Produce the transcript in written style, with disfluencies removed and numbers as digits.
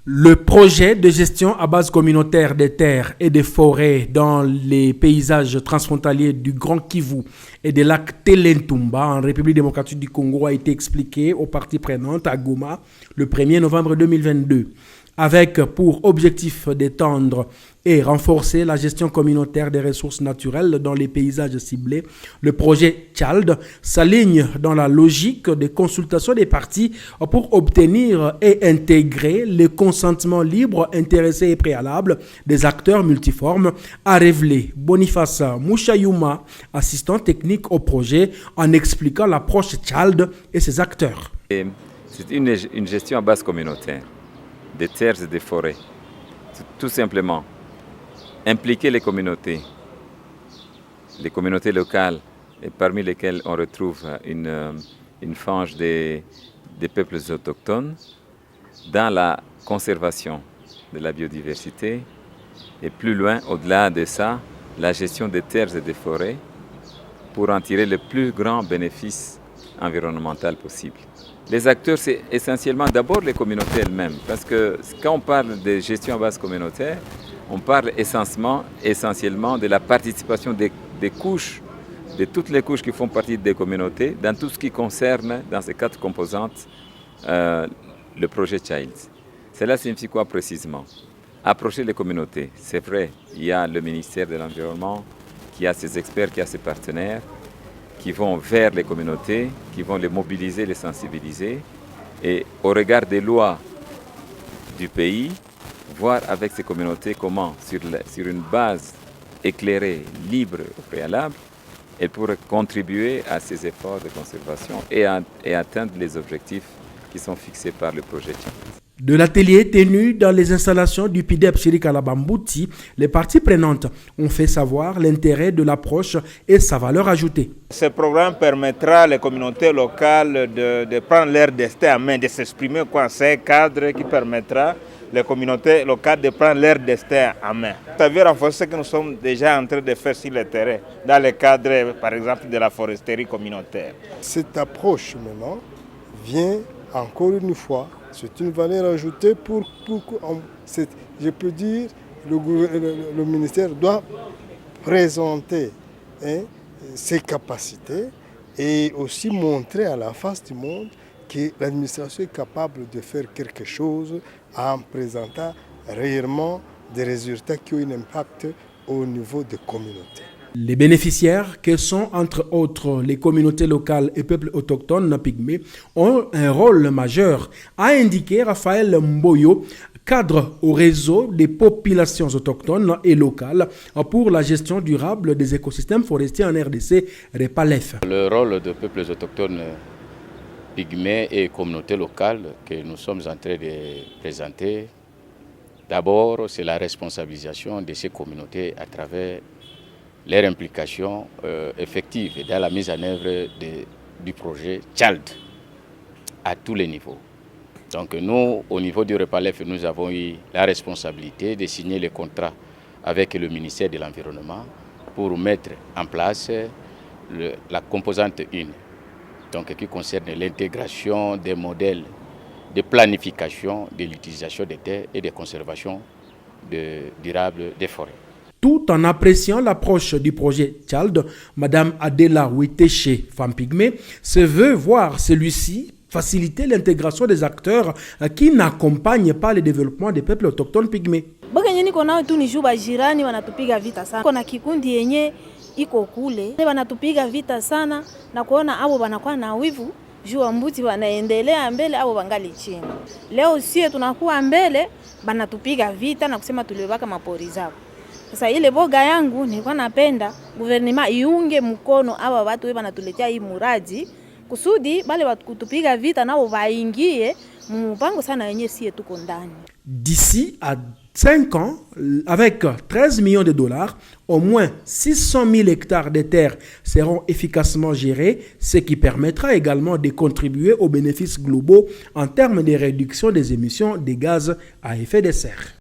Le projet de gestion à base communautaire des terres et des forêts dans les paysages transfrontaliers du Grand Kivu et des lacs Telentumba en République démocratique du Congo a été expliqué aux parties prenantes à Goma le 1er novembre 2022. Avec pour objectif d'étendre et renforcer la gestion communautaire des ressources naturelles dans les paysages ciblés, le projet CHALD s'aligne dans la logique de consultation des parties pour obtenir et intégrer le consentement libre, intéressé et préalable des acteurs multiformes, a révélé Boniface Mouchayouma, assistant technique au projet, en expliquant l'approche CHALD et ses acteurs. C'est une gestion à base communautaire des terres et des forêts. Tout simplement, impliquer les communautés locales, et parmi lesquelles on retrouve une frange des peuples autochtones, dans la conservation de la biodiversité et plus loin, au-delà de ça, la gestion des terres et des forêts pour en tirer le plus grand bénéfice environnemental possible. Les acteurs, c'est essentiellement d'abord les communautés elles-mêmes, parce que quand on parle de gestion à base communautaire, on parle essentiellement de la participation des couches, de toutes les couches qui font partie des communautés, dans tout ce qui concerne, dans ces 4 composantes, le projet CHILD. Cela signifie quoi précisément? Approcher les communautés. C'est vrai, il y a le ministère de l'Environnement, qui a ses experts, qui a ses partenaires, qui vont vers les communautés, qui vont les mobiliser, les sensibiliser, et au regard des lois du pays, voir avec ces communautés comment, sur une base éclairée, libre au préalable, elles pourraient contribuer à ces efforts de conservation et atteindre les objectifs qui sont fixés par le projet CHALD. De l'atelier tenu dans les installations du PIDEP Shirika-Labambouti, les parties prenantes ont fait savoir l'intérêt de l'approche et sa valeur ajoutée. Ce programme permettra aux communautés locales de prendre leur destin en main, de s'exprimer c'est un cadre qui permettra les communautés locales de prendre leur destin en main. Ça veut renforcer ce que nous sommes déjà en train de faire sur le terrain, dans le cadre par exemple de la foresterie communautaire. Cette approche maintenant vient encore une fois. C'est une valeur ajoutée je peux dire, le ministère doit présenter ses capacités et aussi montrer à la face du monde que l'administration est capable de faire quelque chose en présentant réellement des résultats qui ont un impact au niveau des communautés. Les bénéficiaires, que sont entre autres les communautés locales et peuples autochtones pygmées, ont un rôle majeur, a indiqué Raphaël Mboyo, cadre au réseau des populations autochtones et locales pour la gestion durable des écosystèmes forestiers en RDC, REPALEF. Le rôle des peuples autochtones pygmées et communautés locales que nous sommes en train de présenter, d'abord c'est la responsabilisation de ces communautés à travers leur implication effective dans la mise en œuvre du projet CHALD à tous les niveaux. Donc nous, au niveau du REPALEF, nous avons eu la responsabilité de signer les contrats avec le ministère de l'Environnement pour mettre en place la composante 1, donc qui concerne l'intégration des modèles de planification de l'utilisation des terres et de conservation durable des forêts. Tout en appréciant l'approche du projet CHALD, Mme Adela Witeche, femme pygmée, se veut voir celui-ci faciliter l'intégration des acteurs qui n'accompagnent pas le développement des peuples autochtones pygmées. Jirani wanatupiga vita sana. Kuna kikundi yenye iko kule wanatupiga vita sana na kuona abo wanakuwa na wivu juu mbuti wanaendelea mbele au wangali chini. Leo sie tunakuwa mbele banatupiga vita na kusema tuliweka mapori zao. Sasa ile boga yangu nilikuwa napenda guvernema iunge mkono hawa watu wanatuletea hii muradi kusudi bale kutupiga vita nao waingie mpango sana yenyewe sie tuko ndani. D'ici à 5 ans, avec 13 millions de dollars, au moins 600 000 hectares de terres seront efficacement gérés, ce qui permettra également de contribuer aux bénéfices globaux en termes de réduction des émissions de gaz à effet de serre.